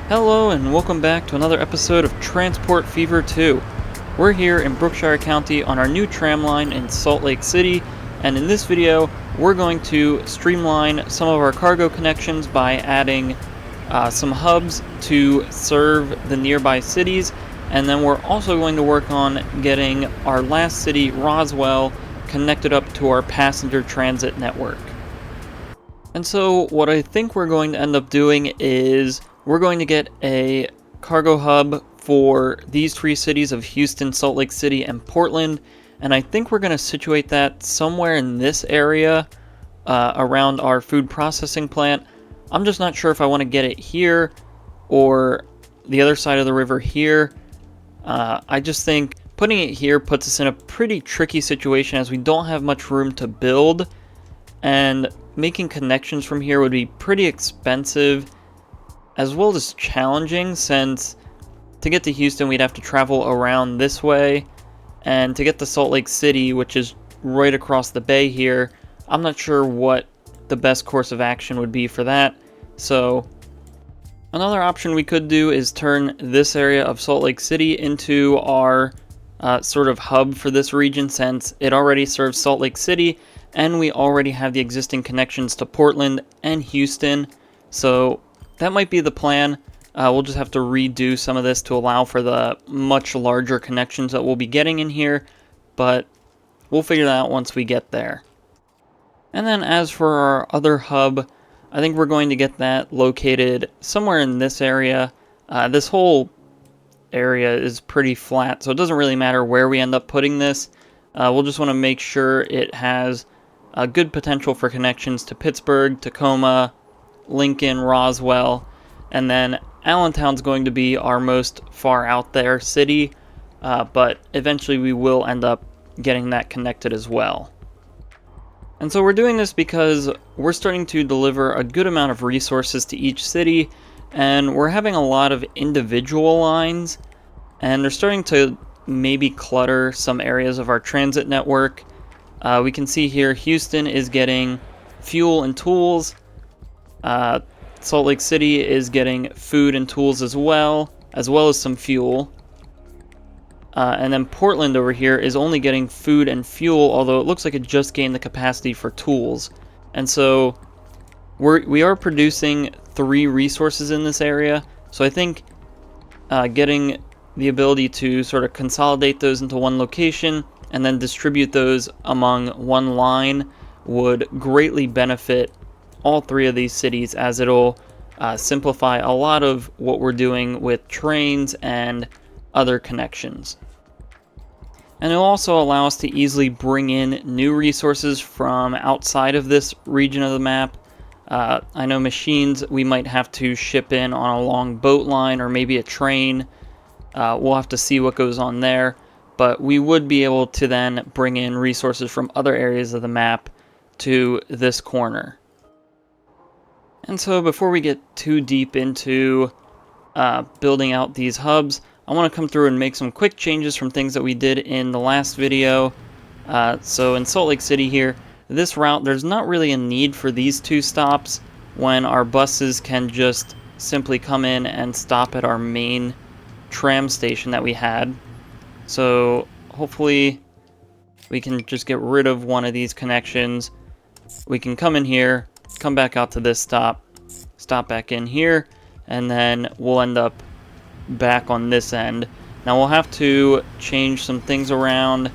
Hello and welcome back to another episode of Transport Fever 2. We're here in Brookshire County on our new tram line in Salt Lake City, and in this video we're going to streamline some of our cargo connections by adding some hubs to serve the nearby cities, and then we're also going to work on getting our last city, Roswell, connected up to our passenger transit network. And so what I think we're going to end up doing is we're going to get a cargo hub for these three cities of Houston, Salt Lake City, and Portland, and I think we're going to situate that somewhere in this area around our food processing plant. I'm just not sure if I want to get it here or the other side of the river here. I just think putting it here puts us in a pretty tricky situation as we don't have much room to build, and making connections from here would be pretty expensive as well as challenging, since to get to Houston we'd have to travel around this way, and to get to Salt Lake City, which is right across the bay here, I'm not sure what the best course of action would be for that. So another option we could do is turn this area of Salt Lake City into our sort of hub for this region, since it already serves Salt Lake City and we already have the existing connections to Portland and Houston. So that might be the plan. We'll just have to redo some of this to allow for the much larger connections that we'll be getting in here, but we'll figure that out once we get there. And then as for our other hub, I think we're going to get that located somewhere in this area. This whole area is pretty flat, so it doesn't really matter where we end up putting this. We'll just want to make sure it has a good potential for connections to Pittsburgh, Tacoma, Lincoln, Roswell, and then Allentown's going to be our most far out there city, but eventually we will end up getting that connected as well. And so we're doing this because we're starting to deliver a good amount of resources to each city, and we're having a lot of individual lines, and they're starting to maybe clutter some areas of our transit network. We can see here Houston is getting fuel and tools. Salt Lake City is getting food and tools as well as some fuel. And then Portland over here is only getting food and fuel, although it looks like it just gained the capacity for tools. And so we are producing 3 resources in this area, so I think getting the ability to sort of consolidate those into one location and then distribute those among one line would greatly benefit all 3 of these cities, as it'll simplify a lot of what we're doing with trains and other connections. And it'll also allow us to easily bring in new resources from outside of this region of the map. I know machines we might have to ship in on a long boat line or maybe a train. We'll have to see what goes on there, but we would be able to then bring in resources from other areas of the map to this corner. And so before we get too deep into building out these hubs, I want to come through and make some quick changes from things that we did in the last video. So in Salt Lake City here, this route, there's not really a need for these 2 stops when our buses can just simply come in and stop at our main tram station that we had. So hopefully we can just get rid of one of these connections. We can come in here, come back out to this stop back in here, and then we'll end up back on this end. Now we'll have to change some things around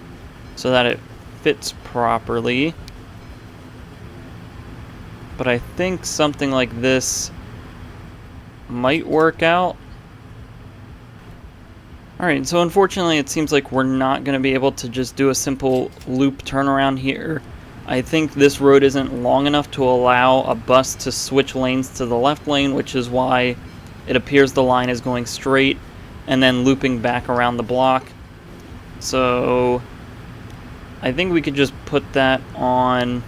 so that it fits properly, but I think something like this might work out. Alright, so unfortunately it seems like we're not going to be able to just do a simple loop turnaround here. I think this road isn't long enough to allow a bus to switch lanes to the left lane, which is why it appears the line is going straight and then looping back around the block. So I think we could just put that on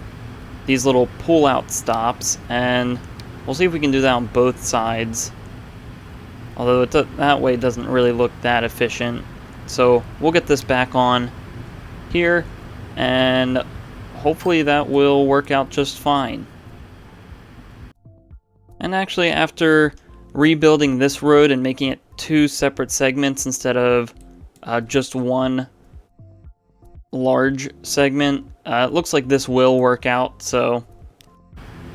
these little pull-out stops, and we'll see if we can do that on both sides. Although that way it doesn't really look that efficient. So we'll get this back on here, and hopefully that will work out just fine. And actually, after rebuilding this road and making it 2 separate segments instead of just one large segment. It looks like this will work out, so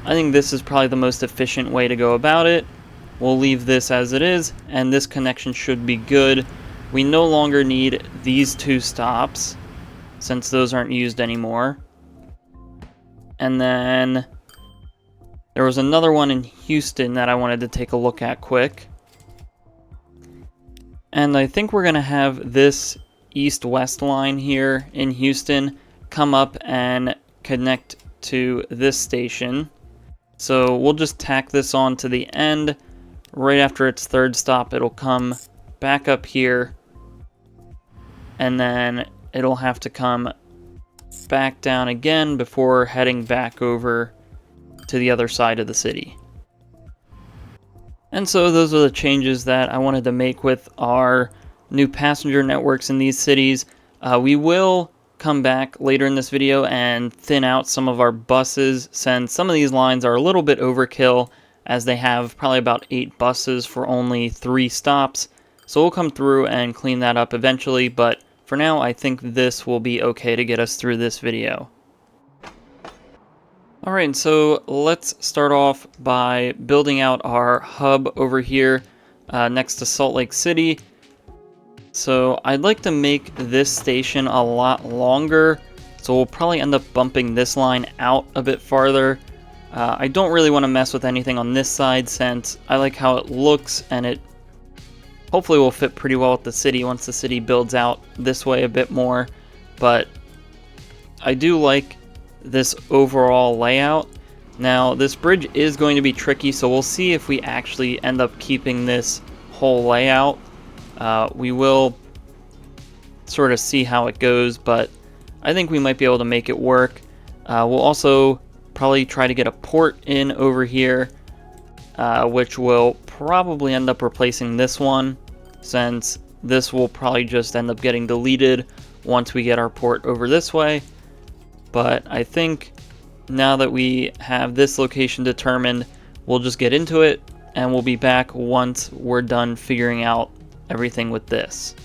I think this is probably the most efficient way to go about it. We'll leave this as it is, and this connection should be good. We no longer need these 2 stops, since those aren't used anymore. And then there was another one in Houston that I wanted to take a look at quick. And I think we're going to have this east-west line here in Houston come up and connect to this station. So we'll just tack this on to the end. Right after its 3rd stop, it'll come back up here, and then it'll have to come back down again before heading back over to the other side of the city. And so those are the changes that I wanted to make with our new passenger networks in these cities. We will come back later in this video and thin out some of our buses, since some of these lines are a little bit overkill, as they have probably about 8 buses for only 3 stops. So we'll come through and clean that up eventually, but for now I think this will be okay to get us through this video. Alright, so let's start off by building out our hub over here next to Salt Lake City. So I'd like to make this station a lot longer, so we'll probably end up bumping this line out a bit farther. I don't really want to mess with anything on this side, since I like how it looks, and it hopefully will fit pretty well with the city once the city builds out this way a bit more. But I do like this overall layout. Now, this bridge is going to be tricky, so we'll see if we actually end up keeping this whole layout. We will sort of see how it goes, but I think we might be able to make it work. We'll also probably try to get a port in over here, which will probably end up replacing this one, since this will probably just end up getting deleted once we get our port over this way. But I think now that we have this location determined, we'll just get into it, and we'll be back once we're done figuring out everything with this.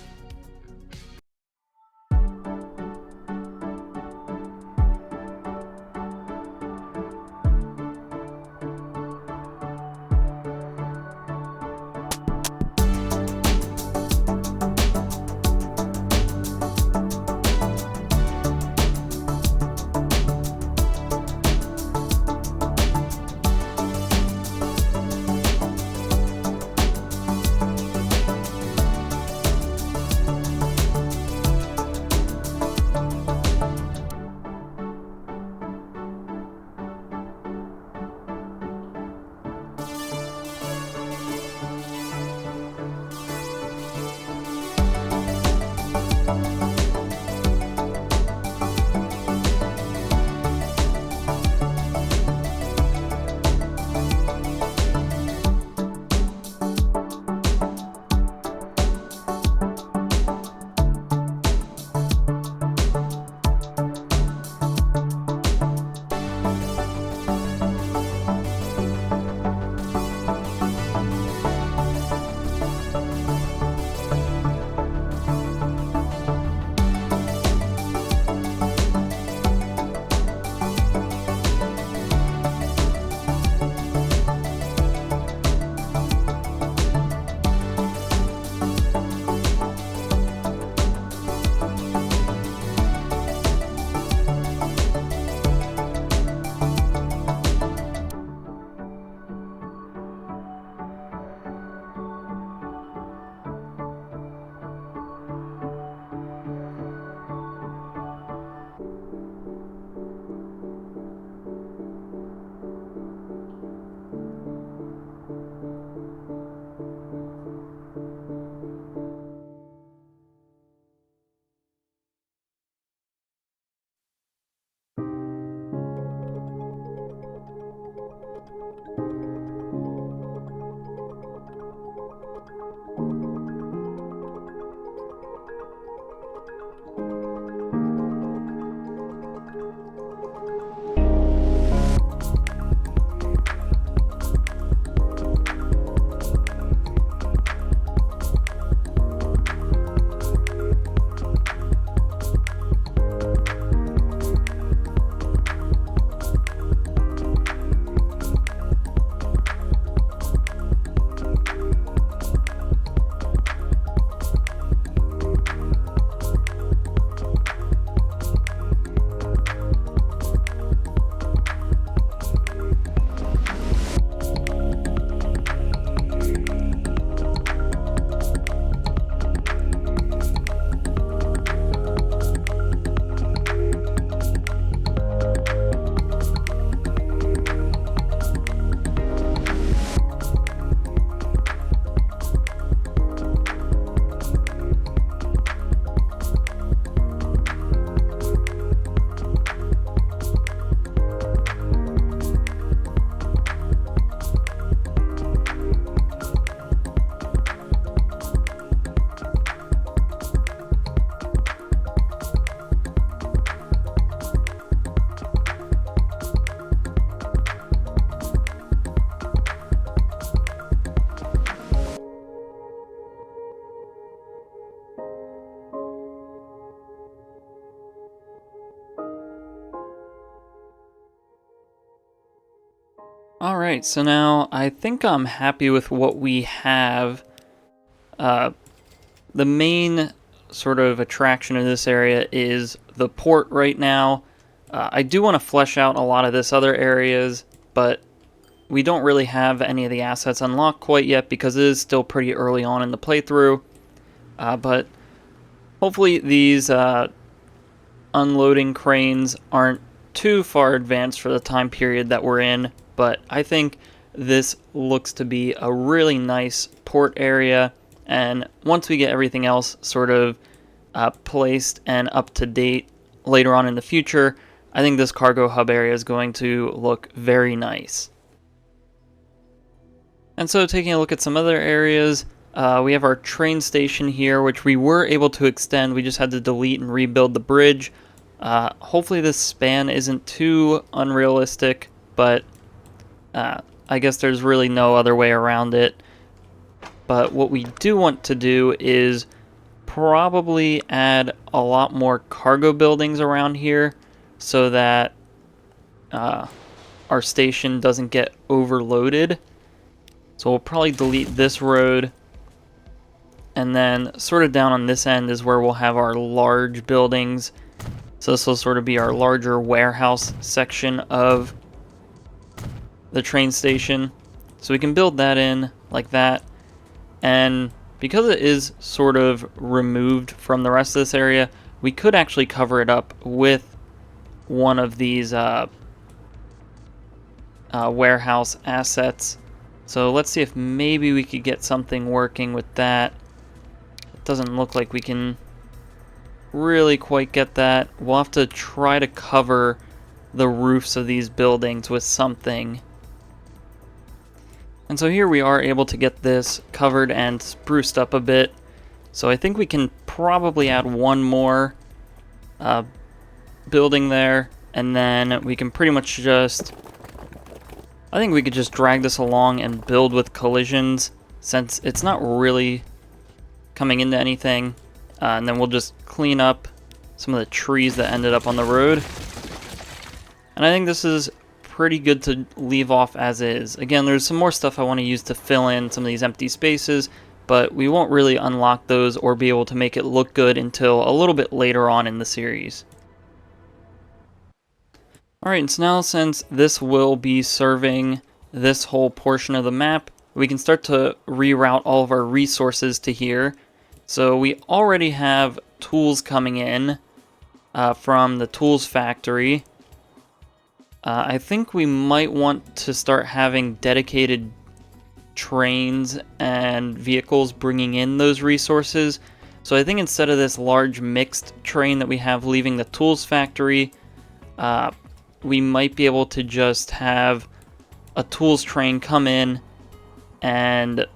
Alright, so now I think I'm happy with what we have. The main sort of attraction in this area is the port right now. I do want to flesh out a lot of this other areas, but we don't really have any of the assets unlocked quite yet because it is still pretty early on in the playthrough. But hopefully these unloading cranes aren't too far advanced for the time period that we're in, but I think this looks to be a really nice port area, and once we get everything else sort of placed and up to date later on in the future, I think this cargo hub area is going to look very nice. And so taking a look at some other areas, we have our train station here, which we were able to extend. We just had to delete and rebuild the bridge. Hopefully this span isn't too unrealistic, but I guess there's really no other way around it. But what we do want to do is probably add a lot more cargo buildings around here so that our station doesn't get overloaded. So we'll probably delete this road, and then sort of down on this end is where we'll have our large buildings. So this will sort of be our larger warehouse section of the train station. So we can build that in like that. And because it is sort of removed from the rest of this area, we could actually cover it up with one of these warehouse assets. So let's see if maybe we could get something working with that. It doesn't look like we can really quite get that. We'll have to try to cover the roofs of these buildings with something. And so here we are able to get this covered and spruced up a bit. So I think we can probably add one more building there, and then we can pretty much just... I think we could just drag this along and build with collisions, since it's not really coming into anything. And then we'll just clean up some of the trees that ended up on the road. And I think this is pretty good to leave off as is. Again, there's some more stuff I want to use to fill in some of these empty spaces, but we won't really unlock those or be able to make it look good until a little bit later on in the series. Alright, so now since this will be serving this whole portion of the map, we can start to reroute all of our resources to here. So we already have tools coming in from the tools factory. I think we might want to start having dedicated trains and vehicles bringing in those resources. So I think instead of this large mixed train that we have leaving the tools factory, we might be able to just have a tools train come in and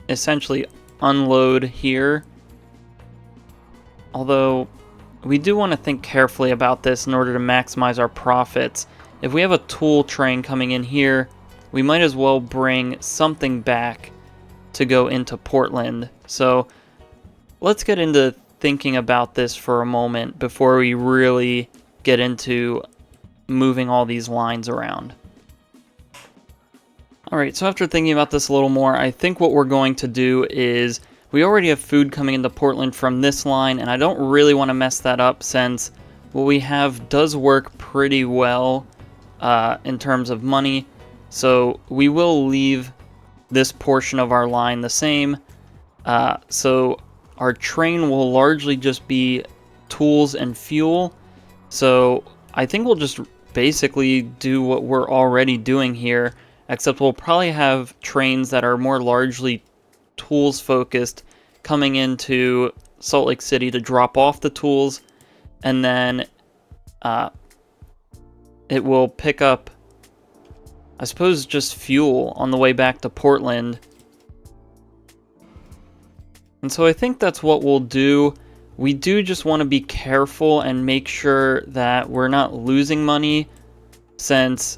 essentially unload here. Although we do want to think carefully about this in order to maximize our profits. If we have a tool train coming in here, we might as well bring something back to go into Portland. So let's get into thinking about this for a moment before we really get into moving all these lines around. Alright, so after thinking about this a little more, I think what we're going to do is, we already have food coming into Portland from this line, and I don't really want to mess that up since what we have does work pretty well in terms of money. So we will leave this portion of our line the same. So our train will largely just be tools and fuel. So I think we'll just basically do what we're already doing here, except we'll probably have trains that are more largely tools focused coming into Salt Lake City to drop off the tools, and then it will pick up, I suppose, just fuel on the way back to Portland. And so I think that's what we'll do. We do just want to be careful and make sure that we're not losing money, since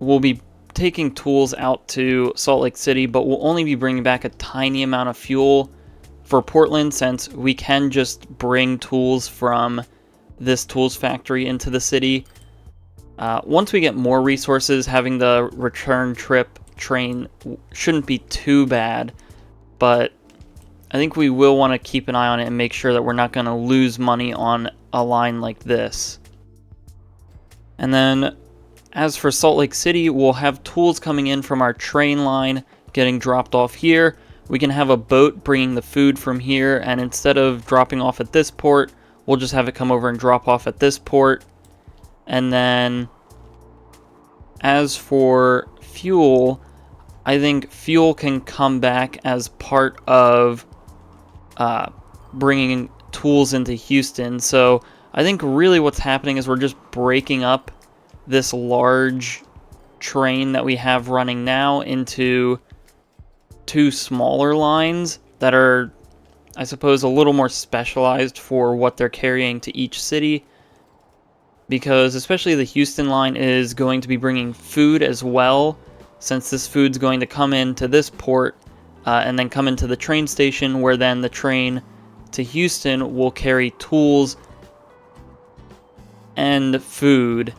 we'll be taking tools out to Salt Lake City, but we'll only be bringing back a tiny amount of fuel for Portland, since we can just bring tools from this tools factory into the city. Once we get more resources, having the return trip train shouldn't be too bad, but I think we will want to keep an eye on it and make sure that we're not going to lose money on a line like this. And then as for Salt Lake City, we'll have tools coming in from our train line getting dropped off here. We can have a boat bringing the food from here, and instead of dropping off at this port, we'll just have it come over and drop off at this port. And then as for fuel, I think fuel can come back as part of bringing tools into Houston. So I think really what's happening is we're just breaking up this large train that we have running now into two smaller lines that are, I suppose, a little more specialized for what they're carrying to each city. Because especially the Houston line is going to be bringing food as well, since this food's going to come into this port and then come into the train station, where then the train to Houston will carry tools and food,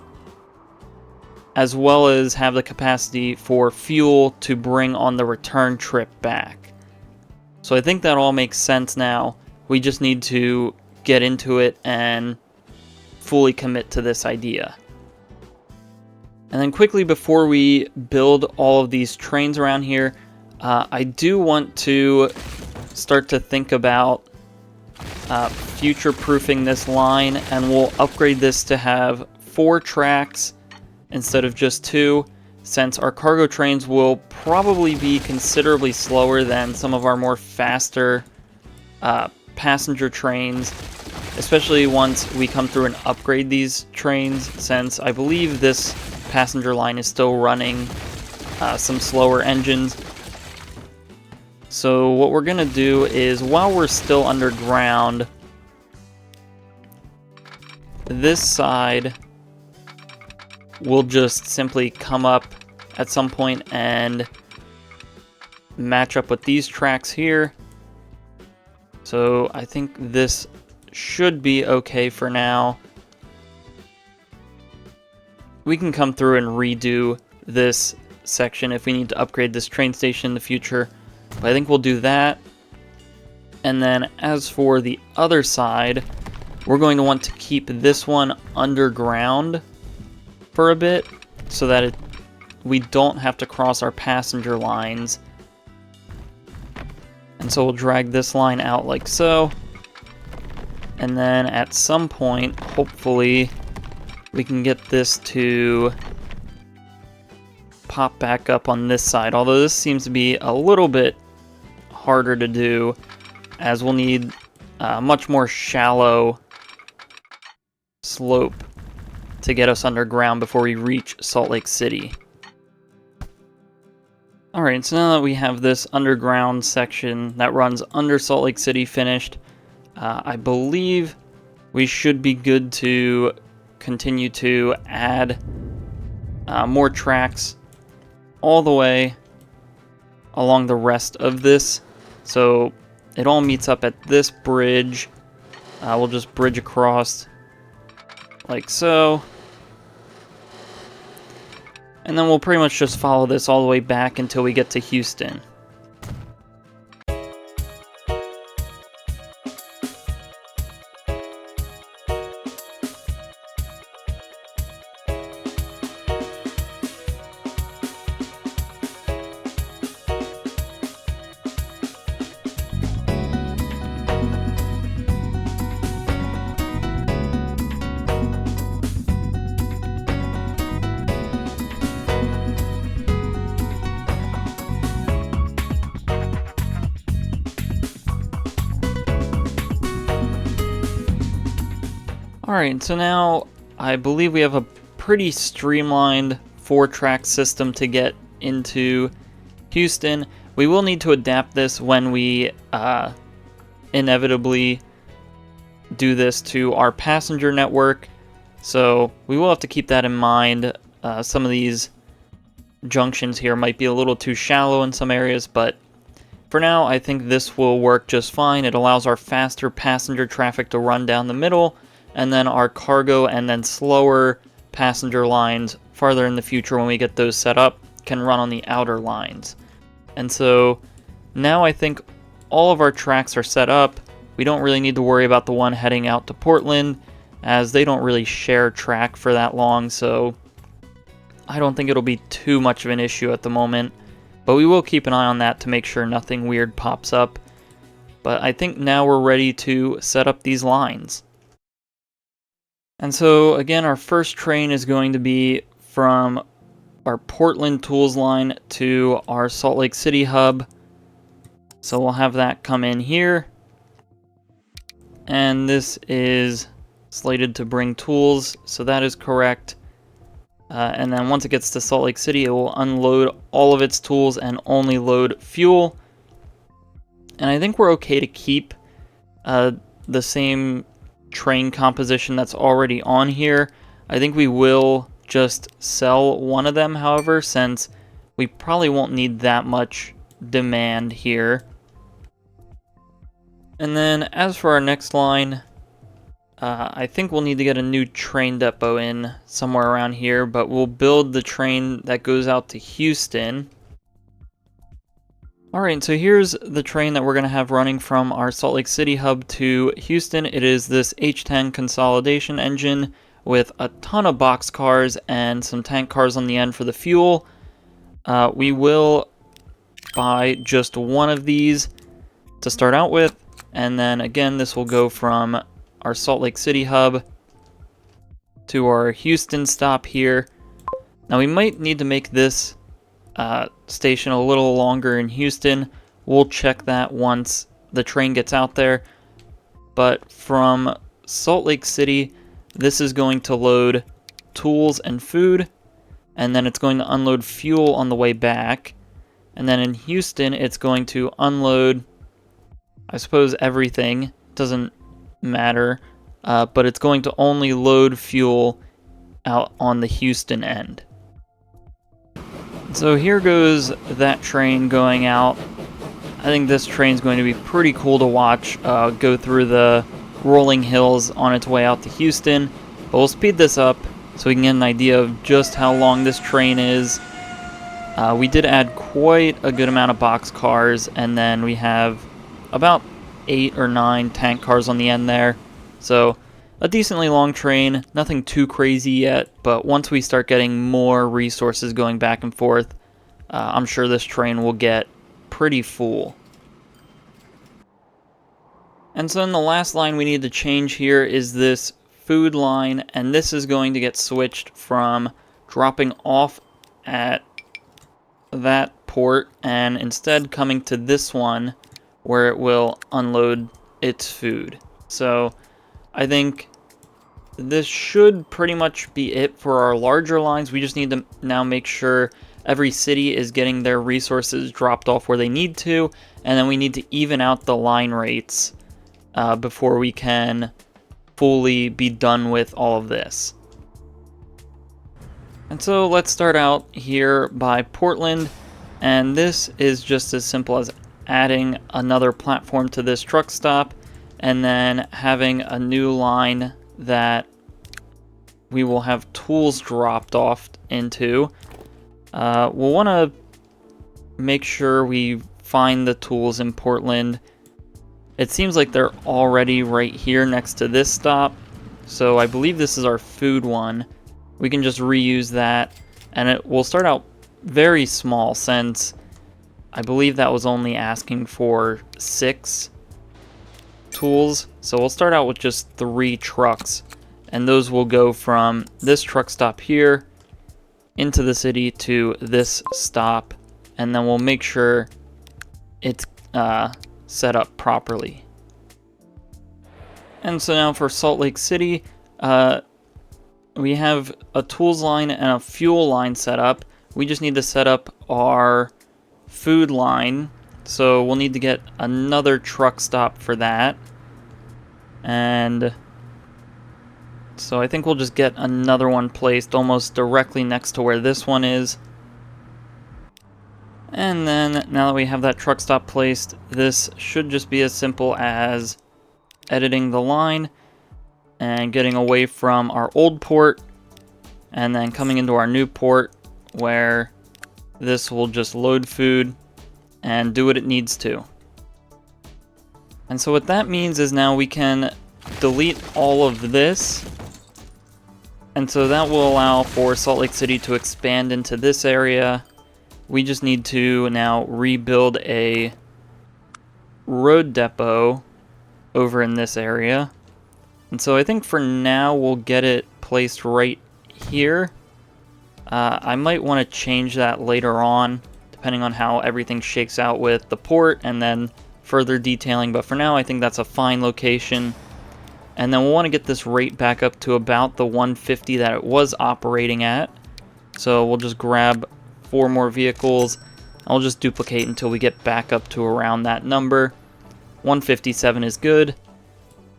as well as have the capacity for fuel to bring on the return trip back. So I think that all makes sense now. We just need to get into it and fully commit to this idea. And then quickly, before we build all of these trains around here, I do want to start to think about future-proofing this line, and we'll upgrade this to have 4 tracks instead of just 2, since our cargo trains will probably be considerably slower than some of our more faster passenger trains, especially once we come through and upgrade these trains, since I believe this passenger line is still running some slower engines. So what we're going to do is, while we're still underground, this side will just simply come up at some point and match up with these tracks here. So I think this should be okay for now. We can come through and redo this section if we need to upgrade this train station in the future, but I think we'll do that. And then as for the other side, we're going to want to keep this one underground for a bit so that we don't have to cross our passenger lines. And so we'll drag this line out like so. And then at some point, hopefully, we can get this to pop back up on this side. Although this seems to be a little bit harder to do, as we'll need a much more shallow slope to get us underground before we reach Salt Lake City. Alright, so now that we have this underground section that runs under Salt Lake City finished, I believe we should be good to continue to add more tracks all the way along the rest of this. So it all meets up at this bridge. We'll just bridge across like so. And then we'll pretty much just follow this all the way back until we get to Houston. Alright, so now I believe we have a pretty streamlined 4-track system to get into Houston. We will need to adapt this when we inevitably do this to our passenger network, so we will have to keep that in mind. Some of these junctions here might be a little too shallow in some areas, but for now I think this will work just fine. It allows our faster passenger traffic to run down the middle, and then our cargo and then slower passenger lines farther in the future when we get those set up can run on the outer lines. And so now I think all of our tracks are set up. We don't really need to worry about the one heading out to Portland, as they don't really share track for that long, so I don't think it'll be too much of an issue at the moment. But we will keep an eye on that to make sure nothing weird pops up. But I think now we're ready to set up these lines. And so again, our first train is going to be from our Portland tools line to our Salt Lake City hub. So we'll have that come in here. And this is slated to bring tools, so that is correct. And then once it gets to Salt Lake City, it will unload all of its tools and only load fuel. And I think we're okay to keep the same train composition that's already on here. I think we will just sell one of them, however, since we probably won't need that much demand here. And then as for our next line, I think we'll need to get a new train depot in somewhere around here, but we'll build the train that goes out to Houston. Alright, so here's the train that we're going to have running from our Salt Lake City hub to Houston. It is this H10 consolidation engine with a ton of box cars and some tank cars on the end for the fuel. We will buy just one of these to start out with, and then again this will go from our Salt Lake City hub to our Houston stop here. Now we might need to make this station a little longer in Houston. We'll check that once the train gets out there. But from Salt Lake City, this is going to load tools and food, and then it's going to unload fuel on the way back. And then in Houston, it's going to unload, I suppose, everything. Doesn't matter, but it's going to only load fuel out on the Houston end. So here goes that train going out. I think this train's going to be pretty cool to watch go through the rolling hills on its way out to Houston. But we'll speed this up so we can get an idea of just how long this train is. We did add quite a good amount of box cars, and then we have about 8 or 9 tank cars on the end there. So a decently long train, nothing too crazy yet, but once we start getting more resources going back and forth, I'm sure this train will get pretty full. And so in the last line we need to change here is this food line, and this is going to get switched from dropping off at that port and instead coming to this one where it will unload its food. So I think this should pretty much be it for our larger lines. We just need to now make sure every city is getting their resources dropped off where they need to, and then we need to even out the line rates before we can fully be done with all of this. And so let's start out here by Portland, and this is just as simple as adding another platform to this truck stop and then having a new line that we will have tools dropped off into. We'll want to make sure we find the tools in Portland. It seems like they're already right here next to this stop, so I believe this is our food one. We can just reuse that, and it will start out very small since I believe that was only asking for 6 tools. So we'll start out with just 3 trucks, and those will go from this truck stop here into the city to this stop, and then we'll make sure it's set up properly. And so now for Salt Lake City, we have a tools line and a fuel line set up. We just need to set up our food line, so we'll need to get another truck stop for that. And so I think we'll just get another one placed almost directly next to where this one is. And then now that we have that truck stop placed, this should just be as simple as editing the line and getting away from our old port and then coming into our new port where this will just load food and do what it needs to. And so what that means is now we can delete all of this, and so that will allow for Salt Lake City to expand into this area. We just need to now rebuild a road depot over in this area. And so I think for now we'll get it placed right here. I might want to change that later on, depending on how everything shakes out with the port and then further detailing. But for now, I think that's a fine location. And then we'll want to get this rate back up to about the 150 that it was operating at. So we'll just grab 4 more vehicles. I'll just duplicate until we get back up to around that number. 157 is good.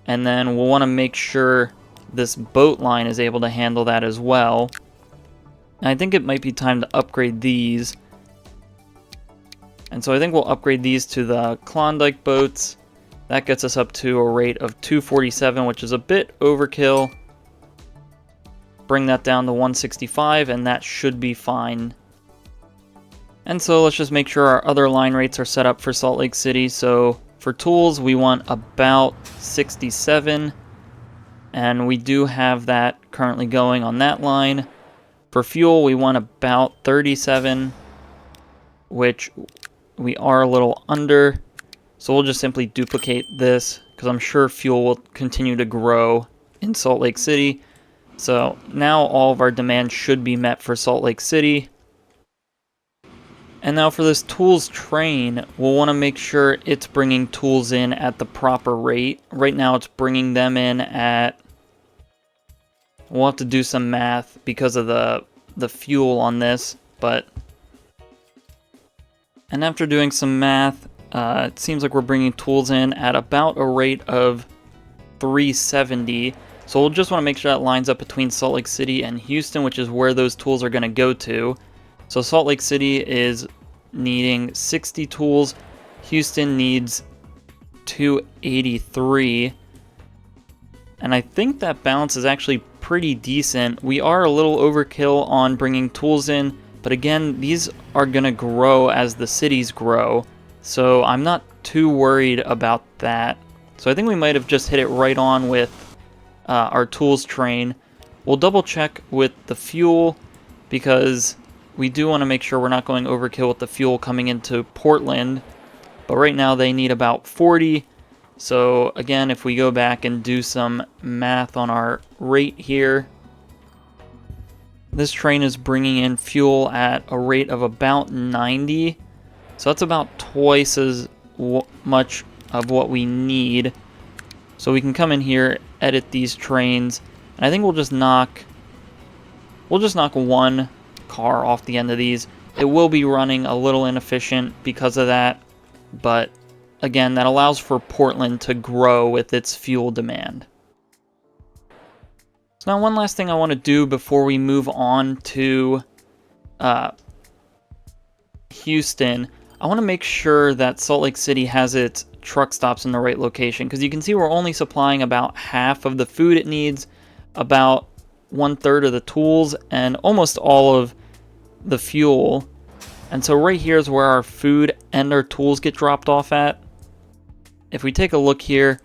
And then we'll want to make sure this boat line is able to handle that as well. And I think it might be time to upgrade these. And so I think we'll upgrade these to the Klondike boats. That gets us up to a rate of 247, which is a bit overkill. Bring that down to 165, and that should be fine. And so let's just make sure our other line rates are set up for Salt Lake City. So for tools, we want about 67, and we do have that currently going on that line. For fuel, we want about 37, which we are a little under. So we'll just simply duplicate this, because I'm sure fuel will continue to grow in Salt Lake City. So now all of our demand should be met for Salt Lake City. And now for this tools train, we'll want to make sure it's bringing tools in at the proper rate. Right now it's bringing them in at... We'll have to do some math because of the fuel on this, but... And after doing some math, it seems like we're bringing tools in at about a rate of 370. So we'll just want to make sure that lines up between Salt Lake City and Houston, which is where those tools are going to go to. So Salt Lake City is needing 60 tools. Houston needs 283. And I think that balance is actually pretty decent. We are a little overkill on bringing tools in, but again, these are going to grow as the cities grow. So I'm not too worried about that. So I think we might have just hit it right on with our tools train. We'll double check with the fuel, because we do want to make sure we're not going overkill with the fuel coming into Portland. But right now they need about 40. So again, if we go back and do some math on our rate here, this train is bringing in fuel at a rate of about 90. So that's about twice as much of what we need. So we can come in here, edit these trains, and I think we'll just knock one car off the end of these. It will be running a little inefficient because of that, but again, that allows for Portland to grow with its fuel demand. So now one last thing I want to do before we move on to Houston, I want to make sure that Salt Lake City has its truck stops in the right location, because you can see we're only supplying about half of the food it needs, about 1/3 of the tools, and almost all of the fuel. And so right here is where our food and our tools get dropped off at. If we take a look here,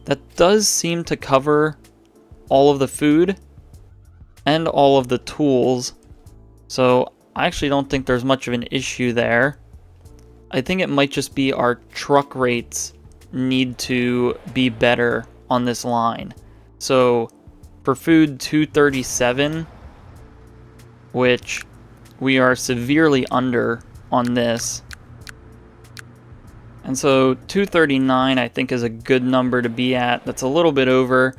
that does seem to cover all of the food and all of the tools. So I actually don't think there's much of an issue there. I think it might just be our truck rates need to be better on this line. So for food, 237, which we are severely under on this. And so 239 I think is a good number to be at. That's a little bit over,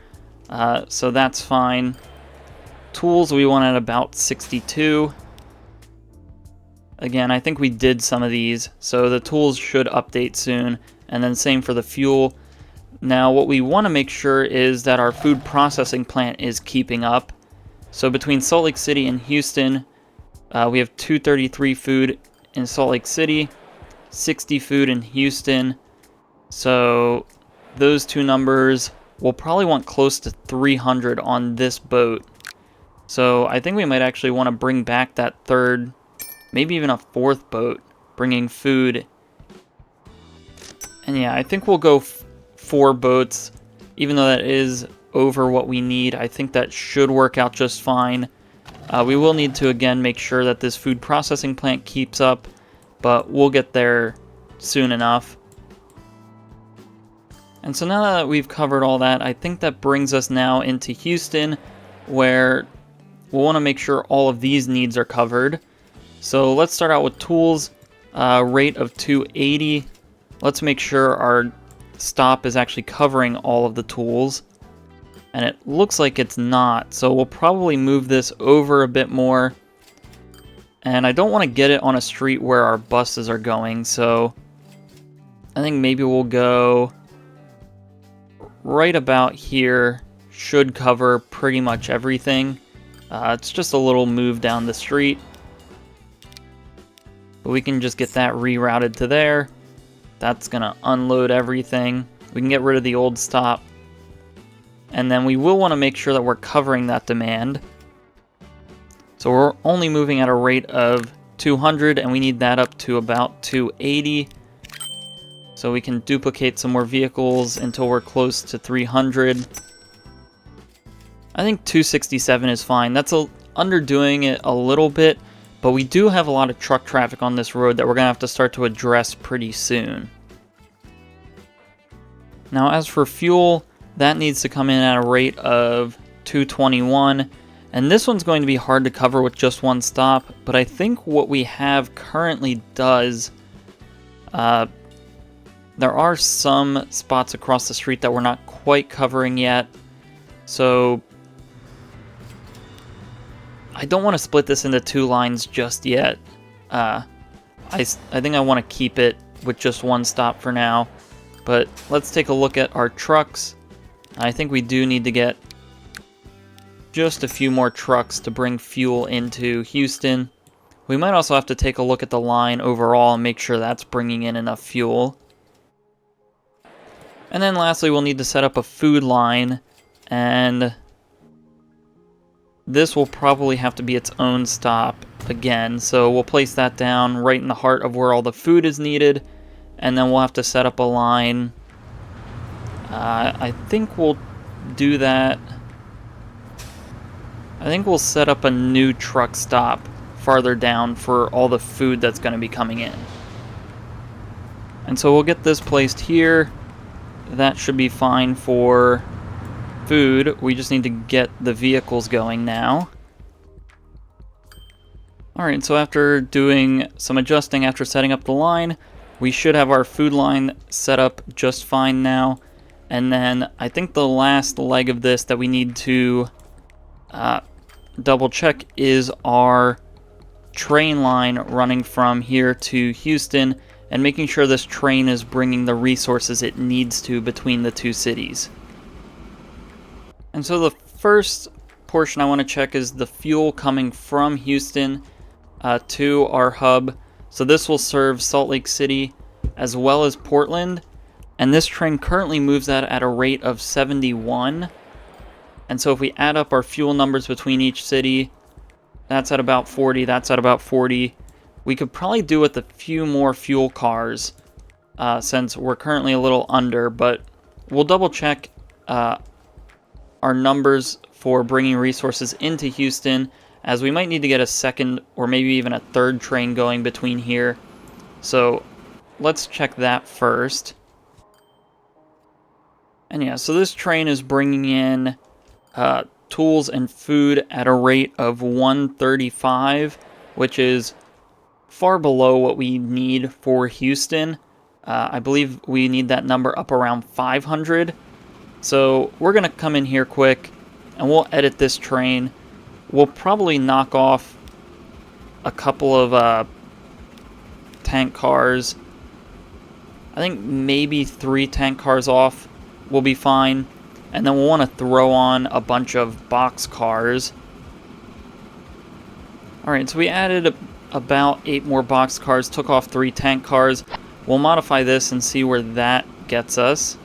so that's fine. Tools we want at about 62. Again, I think we did some of these, so the tools should update soon, and then same for the fuel. Now what we want to make sure is that our food processing plant is keeping up. So between Salt Lake City and Houston, we have 233 food in Salt Lake City, 60 food in Houston. So those two numbers, we'll probably want close to 300 on this boat. So I think we might actually want to bring back that third, maybe even a fourth boat, bringing food. And yeah, I think we'll go 4 boats, even though that is over what we need. I think that should work out just fine. We will need to, again, make sure that this food processing plant keeps up, but we'll get there soon enough. And so now that we've covered all that, I think that brings us now into Houston, where we'll want to make sure all of these needs are covered. So let's start out with tools, rate of 280. Let's make sure our stop is actually covering all of the tools. And it looks like it's not, so we'll probably move this over a bit more. And I don't want to get it on a street where our buses are going, so I think maybe we'll go right about here. Should cover pretty much everything. It's just a little move down the street. But we can just get that rerouted to there. That's going to unload everything. We can get rid of the old stop. And then we will want to make sure that we're covering that demand. So we're only moving at a rate of 200, and we need that up to about 280. So we can duplicate some more vehicles until we're close to 300. I think 267 is fine. That's underdoing it a little bit, but we do have a lot of truck traffic on this road that we're going to have to start to address pretty soon. Now, as for fuel, that needs to come in at a rate of 221, and this one's going to be hard to cover with just one stop, but I think what we have currently does. There are some spots across the street that we're not quite covering yet, so I don't want to split this into 2 lines just yet. I think I want to keep it with just one stop for now, but let's take a look at our trucks. I think we do need to get just a few more trucks to bring fuel into Houston. We might also have to take a look at the line overall and make sure that's bringing in enough fuel. And then lastly, we'll need to set up a food line, and this will probably have to be its own stop again. So we'll place that down right in the heart of where all the food is needed, and then we'll have to set up a line. I think we'll do that. I think we'll set up a new truck stop farther down for all the food that's going to be coming in. And so we'll get this placed here. That should be fine for food. We just need to get the vehicles going now. Alright, so after doing some adjusting, after setting up the line, we should have our food line set up just fine now. And then I think the last leg of this that we need to double check is our train line running from here to Houston, and making sure this train is bringing the resources it needs to between the 2 cities. And so the first portion I want to check is the fuel coming from Houston to our hub. So this will serve Salt Lake City as well as Portland. And this train currently moves that at a rate of 71. And so if we add up our fuel numbers between each city, that's at about 40, that's at about 40. We could probably do with a few more fuel cars since we're currently a little under, but we'll double check our numbers for bringing resources into Houston, as we might need to get a second or maybe even a third train going between here. So let's check that first. And yeah, so this train is bringing in tools and food at a rate of 135, which is far below what we need for Houston. I believe we need that number up around 500. So we're going to come in here quick, and we'll edit this train. We'll probably knock off a couple of tank cars. I think maybe 3 tank cars off will be fine. And then we'll want to throw on a bunch of box cars. Alright, so we added about 8 more box cars, took off 3 tank cars. We'll modify this and see where that gets us.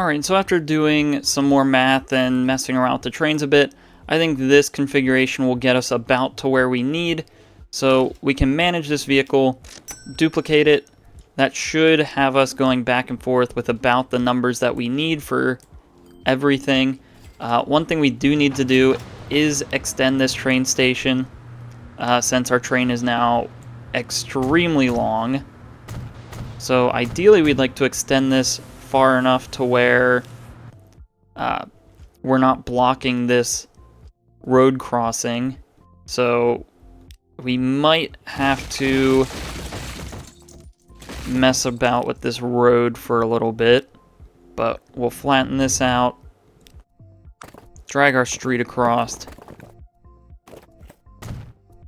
Alright, so after doing some more math and messing around with the trains a bit, I think this configuration will get us about to where we need. So we can manage this vehicle, duplicate it. That should have us going back and forth with about the numbers that we need for everything. One thing we do need to do is extend this train station, since our train is now extremely long. So ideally we'd like to extend this far enough to where we're not blocking this road crossing. So we might have to mess about with this road for a little bit, but we'll flatten this out, drag our street across,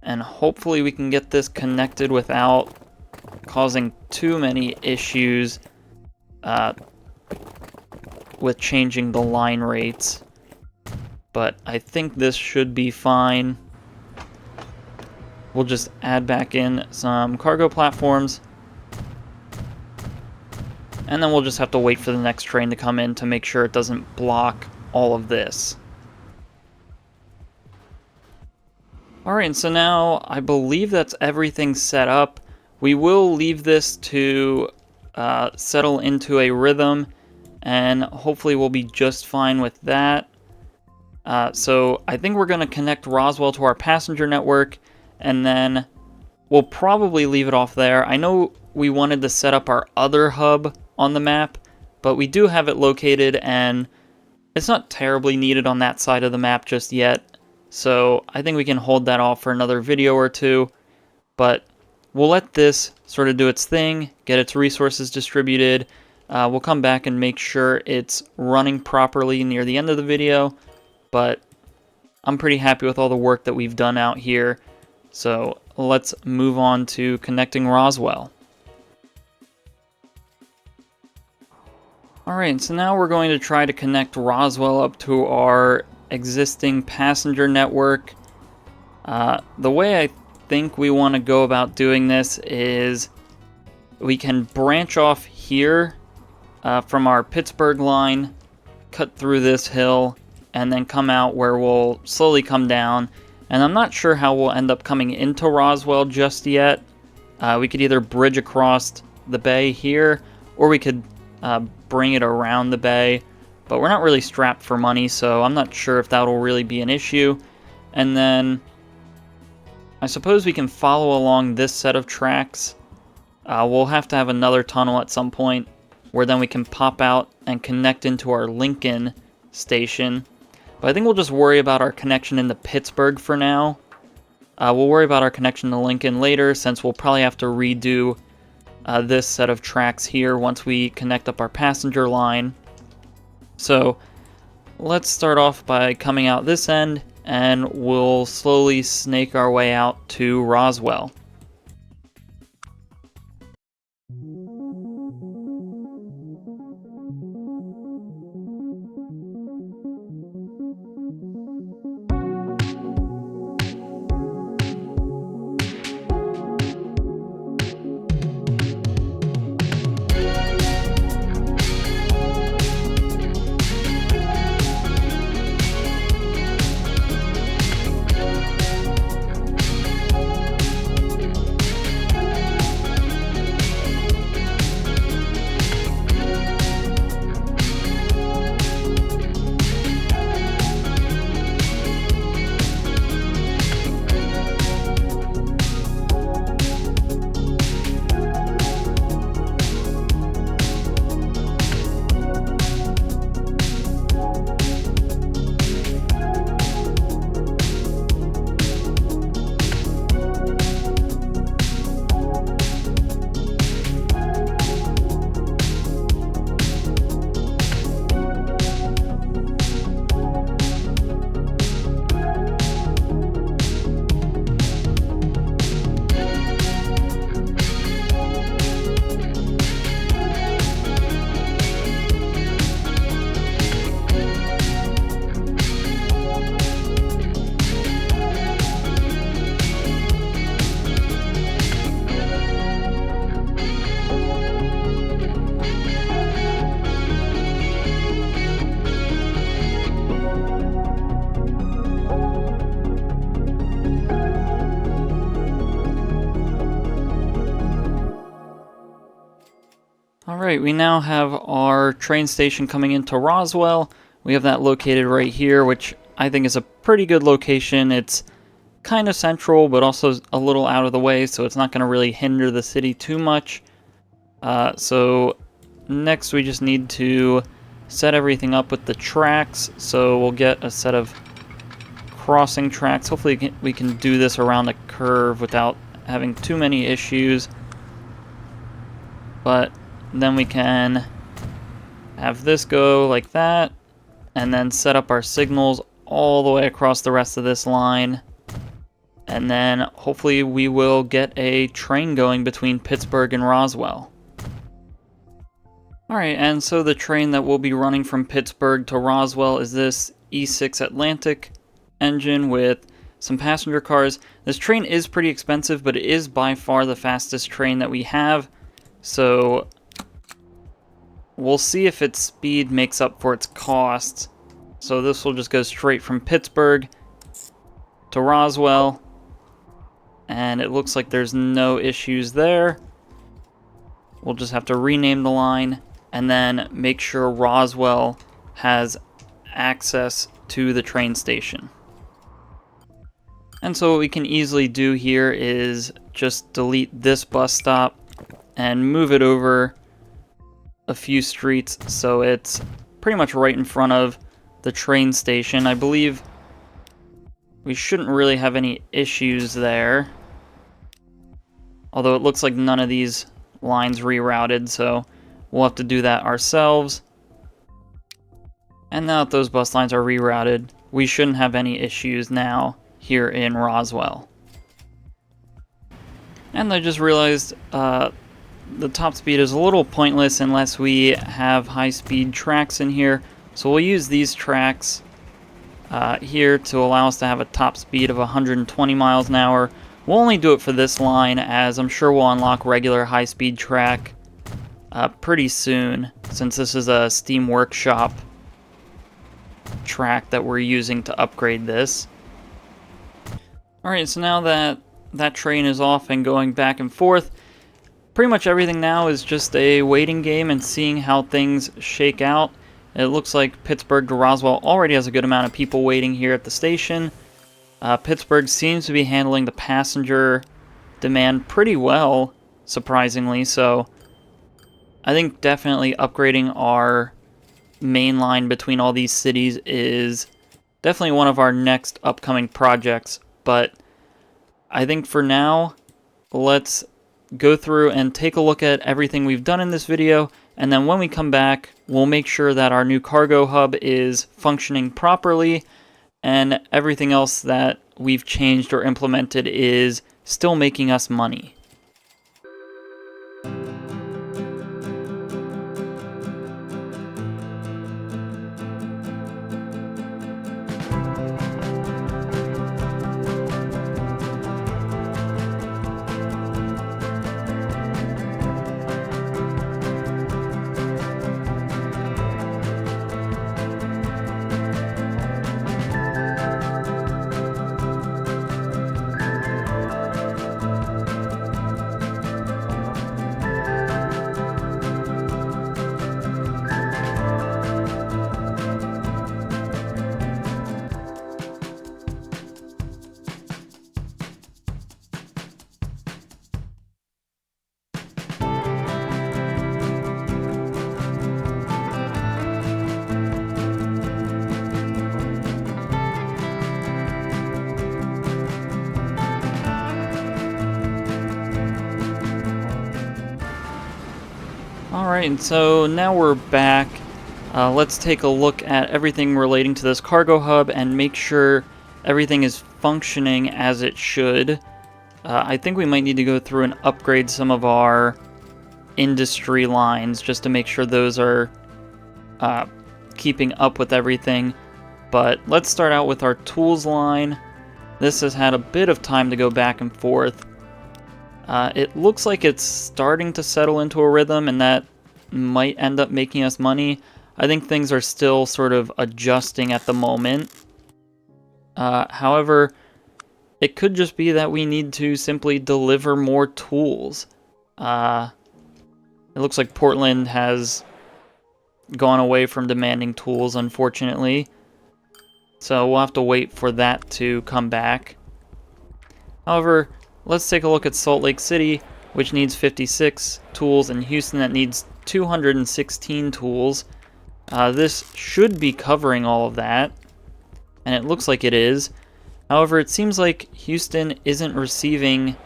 and hopefully we can get this connected without causing too many issues with changing the line rates. But I think this should be fine. We'll just add back in some cargo platforms, and then we'll just have to wait for the next train to come in to make sure it doesn't block all of this. Alright, and so now I believe that's everything set up. We will leave this to settle into a rhythm, and hopefully we'll be just fine with that. So I think we're going to connect Roswell to our passenger network, and then we'll probably leave it off there. I know we wanted to set up our other hub on the map, but we do have it located, and it's not terribly needed on that side of the map just yet. So I think we can hold that off for another video or two, but we'll let this sort of do its thing, get its resources distributed. We'll come back and make sure it's running properly near the end of the video, but I'm pretty happy with all the work that we've done out here. So let's move on to connecting Roswell. Alright, so now we're going to try to connect Roswell up to our existing passenger network. The way I think we want to go about doing this is we can branch off here from our Pittsburgh line, cut through this hill, and then come out where we'll slowly come down. And I'm not sure how we'll end up coming into Roswell just yet. We could either bridge across the bay here, or we could bring it around the bay. But we're not really strapped for money, so I'm not sure if that'll really be an issue. And then I suppose we can follow along this set of tracks. We'll have to have another tunnel at some point, where then we can pop out and connect into our Lincoln station. But I think we'll just worry about our connection into Pittsburgh for now. We'll worry about our connection to Lincoln later, since we'll probably have to redo this set of tracks here once we connect up our passenger line. So let's start off by coming out this end, and we'll slowly snake our way out to Roswell. Alright, we now have our train station coming into Roswell. We have that located right here, which I think is a pretty good location. It's kind of central, but also a little out of the way, so it's not going to really hinder the city too much. So next we just need to set everything up with the tracks. So we'll get a set of crossing tracks. Hopefully we can do this around a curve without having too many issues. But then we can have this go like that, and then set up our signals all the way across the rest of this line. And then hopefully we will get a train going between Pittsburgh and Roswell. Alright, and so the train that will be running from Pittsburgh to Roswell is this E6 Atlantic engine with some passenger cars. This train is pretty expensive, but it is by far the fastest train that we have. So we'll see if its speed makes up for its costs. So this will just go straight from Pittsburgh to Roswell. And it looks like there's no issues there. We'll just have to rename the line and then make sure Roswell has access to the train station. And so what we can easily do here is just delete this bus stop and move it over a few streets so it's pretty much right in front of the train station. I believe we shouldn't really have any issues there. Although it looks like none of these lines rerouted, so we'll have to do that ourselves. And now that those bus lines are rerouted, we shouldn't have any issues now here in Roswell. And I just realized the top speed is a little pointless unless we have high-speed tracks in here. So we'll use these tracks here to allow us to have a top speed of 120 miles an hour. We'll only do it for this line, as I'm sure we'll unlock regular high-speed track pretty soon, since this is a Steam Workshop track that we're using to upgrade this. Alright, so now that that train is off and going back and forth, pretty much everything now is just a waiting game and seeing how things shake out. It looks like Pittsburgh to Roswell already has a good amount of people waiting here at the station. Pittsburgh seems to be handling the passenger demand pretty well, surprisingly, so I think definitely upgrading our main line between all these cities is definitely one of our next upcoming projects. But I think for now, let's go through and take a look at everything we've done in this video, and then when we come back, we'll make sure that our new cargo hub is functioning properly, and everything else that we've changed or implemented is still making us money. Alright, and so now we're back. Let's take a look at everything relating to this cargo hub and make sure everything is functioning as it should. I think we might need to go through and upgrade some of our industry lines just to make sure those are keeping up with everything. But let's start out with our tools line. This has had a bit of time to go back and forth. It looks like it's starting to settle into a rhythm, and that might end up making us money. I think things are still sort of adjusting at the moment. However, it could just be that we need to simply deliver more tools. It looks like Portland has gone away from demanding tools, unfortunately. So we'll have to wait for that to come back. However, let's take a look at Salt Lake City, which needs 56 tools, and Houston that needs 216 tools. This should be covering all of that, and it looks like it is. However, it seems like Houston isn't receiving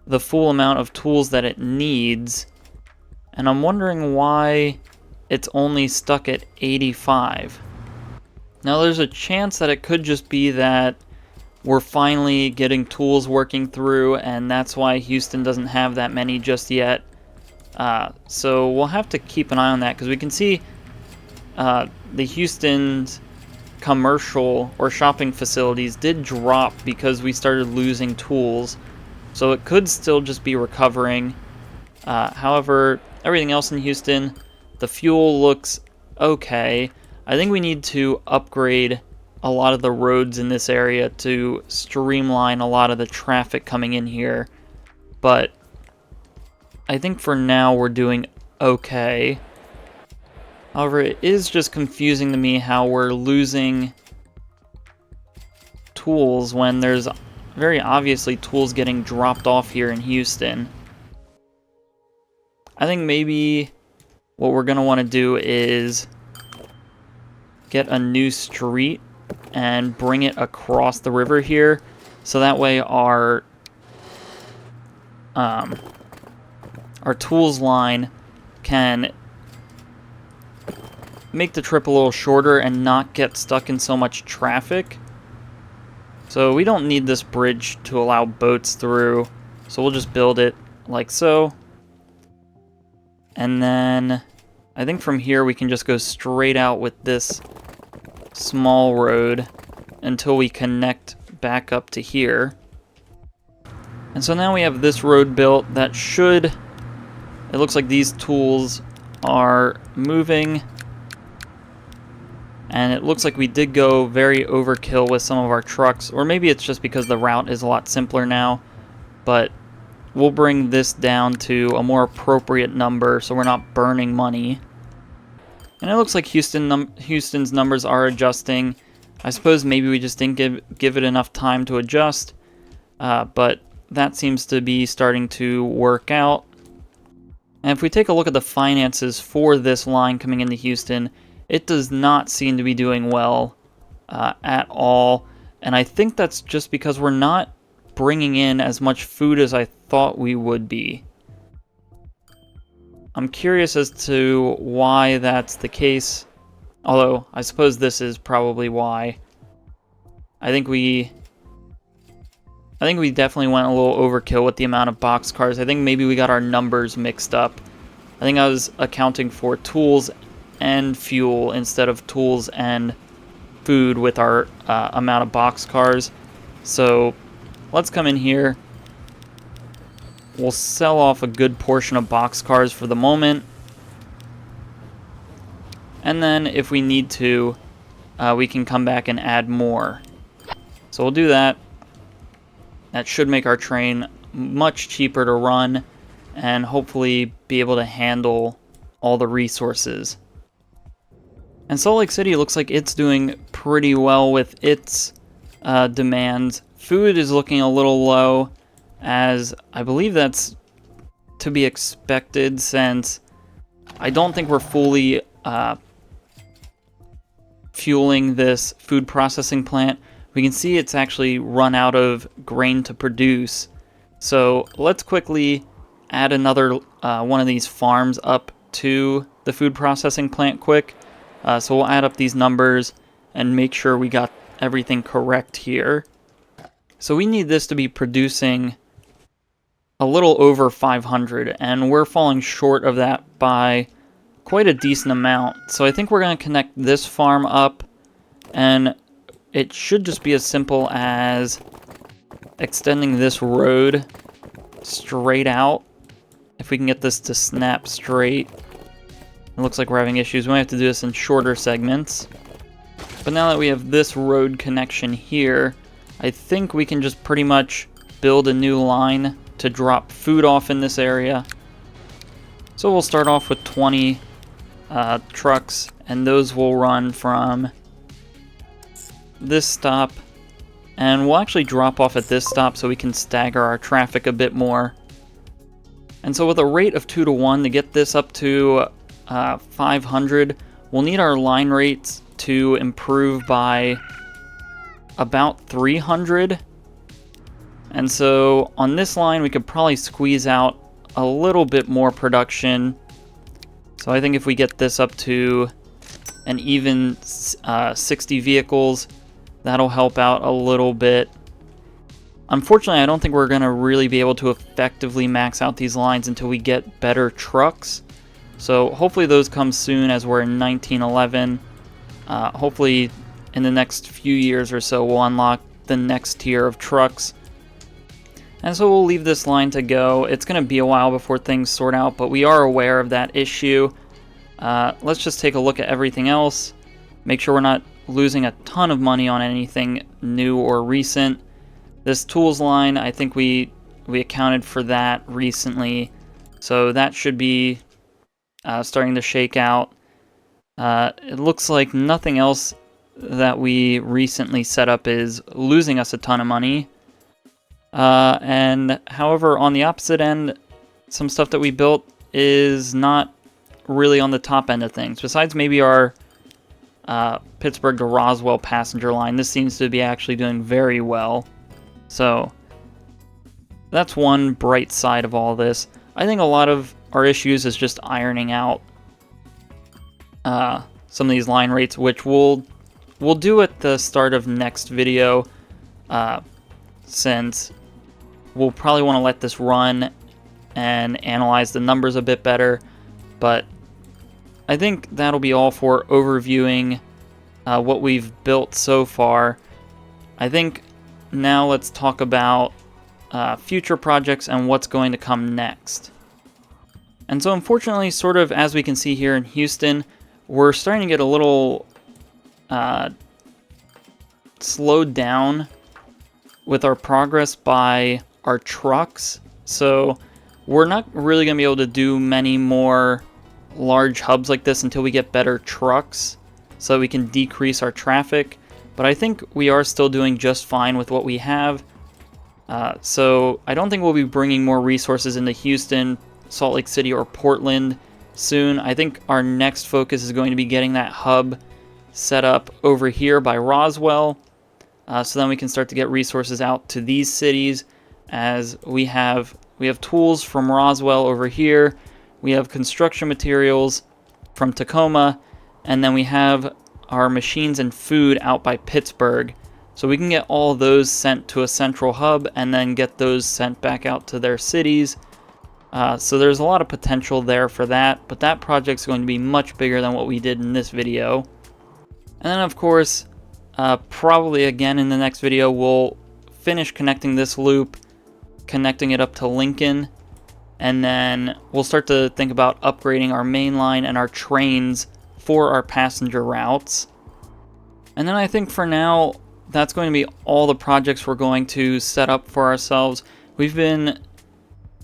the full amount of tools that it needs, and I'm wondering why it's only stuck at 85. Now, there's a chance that it could just be that we're finally getting tools working through, and that's why Houston doesn't have that many just yet. So we'll have to keep an eye on that, because we can see the Houston's commercial or shopping facilities did drop because we started losing tools. So it could still just be recovering. However, everything else in Houston, the fuel looks okay. I think we need to upgrade a lot of the roads in this area to streamline a lot of the traffic coming in here. But I think for now we're doing okay. However, it is just confusing to me how we're losing tools when there's very obviously tools getting dropped off here in Houston. I think maybe what we're going to want to do is get a new street and bring it across the river here, so that way our tools line can make the trip a little shorter and not get stuck in so much traffic. So we don't need this bridge to allow boats through, so we'll just build it like so. And then I think from here we can just go straight out with this small road until we connect back up to here. And so now we have this road built that should, it looks like these tools are moving, and it looks like we did go very overkill with some of our trucks, or maybe it's just because the route is a lot simpler now, but we'll bring this down to a more appropriate number so we're not burning money. And it looks like Houston's numbers are adjusting. I suppose maybe we just didn't give it enough time to adjust, but that seems to be starting to work out. And if we take a look at the finances for this line coming into Houston, it does not seem to be doing well at all. And I think that's just because we're not bringing in as much food as I thought we would be. I'm curious as to why that's the case, although I suppose this is probably why. I think we definitely went a little overkill with the amount of boxcars. I think maybe we got our numbers mixed up. I think I was accounting for tools and fuel instead of tools and food with our amount of boxcars. So let's come in here. We'll sell off a good portion of boxcars for the moment. And then if we need to, we can come back and add more. So we'll do that. That should make our train much cheaper to run and hopefully be able to handle all the resources. And Salt Lake City looks like it's doing pretty well with its demands. Food is looking a little low, as I believe that's to be expected, since I don't think we're fully fueling this food processing plant. We can see it's actually run out of grain to produce. So let's quickly add another one of these farms up to the food processing plant quick. So we'll add up these numbers and make sure we got everything correct here. So we need this to be producing a little over 500, and we're falling short of that by quite a decent amount. So I think we're going to connect this farm up, and it should just be as simple as extending this road straight out. If we can get this to snap straight. It looks like we're having issues. We might have to do this in shorter segments. But now that we have this road connection here, I think we can just pretty much build a new line to drop food off in this area. So we'll start off with 20 trucks, and those will run from this stop, and we'll actually drop off at this stop so we can stagger our traffic a bit more. And so with a rate of 2 to 1 to get this up to 500, we'll need our line rates to improve by about 300. And so on this line we could probably squeeze out a little bit more production. So I think if we get this up to an even 60 vehicles, that'll help out a little bit. Unfortunately, I don't think we're going to really be able to effectively max out these lines until we get better trucks. So hopefully those come soon, as we're in 1911. Hopefully in the next few years or so we'll unlock the next tier of trucks. And so we'll leave this line to go. It's going to be a while before things sort out, but we are aware of that issue. Let's just take a look at everything else. Make sure we're not losing a ton of money on anything new or recent. This tools line, I think we accounted for that recently. So that should be starting to shake out. It looks like nothing else that we recently set up is losing us a ton of money. And however, on the opposite end, some stuff that we built is not really on the top end of things. Besides maybe our Pittsburgh to Roswell passenger line, this seems to be actually doing very well. So that's one bright side of all this. I think a lot of our issues is just ironing out some of these line rates, which we'll do at the start of next video, since we'll probably want to let this run and analyze the numbers a bit better. But I think that'll be all for overviewing what we've built so far. I think now let's talk about future projects and what's going to come next. And so unfortunately, sort of as we can see here in Houston, we're starting to get a little slowed down with our progress by our trucks. So we're not really going to be able to do many more large hubs like this until we get better trucks, so we can decrease our traffic. But I think we are still doing just fine with what we have. So I don't think we'll be bringing more resources into Houston, Salt Lake City, or Portland soon. I think our next focus is going to be getting that hub set up over here by Roswell. So then we can start to get resources out to these cities, as we have tools from Roswell over here, we have construction materials from Tacoma, and then we have our machines and food out by Pittsburgh. So we can get all those sent to a central hub and then get those sent back out to their cities. So there's a lot of potential there for that, but that project's going to be much bigger than what we did in this video. And then of course, probably again in the next video, we'll finish connecting this loop, connecting it up to Lincoln, and then we'll start to think about upgrading our main line and our trains for our passenger routes. And then I think for now, that's going to be all the projects we're going to set up for ourselves. We've been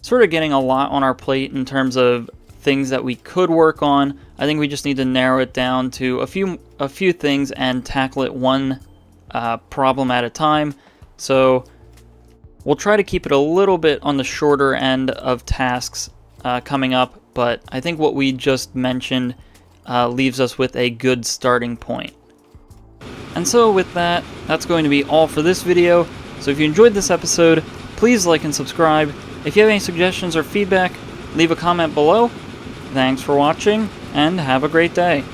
sort of getting a lot on our plate in terms of things that we could work on. I think we just need to narrow it down to a few things and tackle it one problem at a time. So we'll try to keep it a little bit on the shorter end of tasks coming up, but I think what we just mentioned leaves us with a good starting point. And so with that, that's going to be all for this video. So if you enjoyed this episode, please like and subscribe. If you have any suggestions or feedback, leave a comment below. Thanks for watching, and have a great day.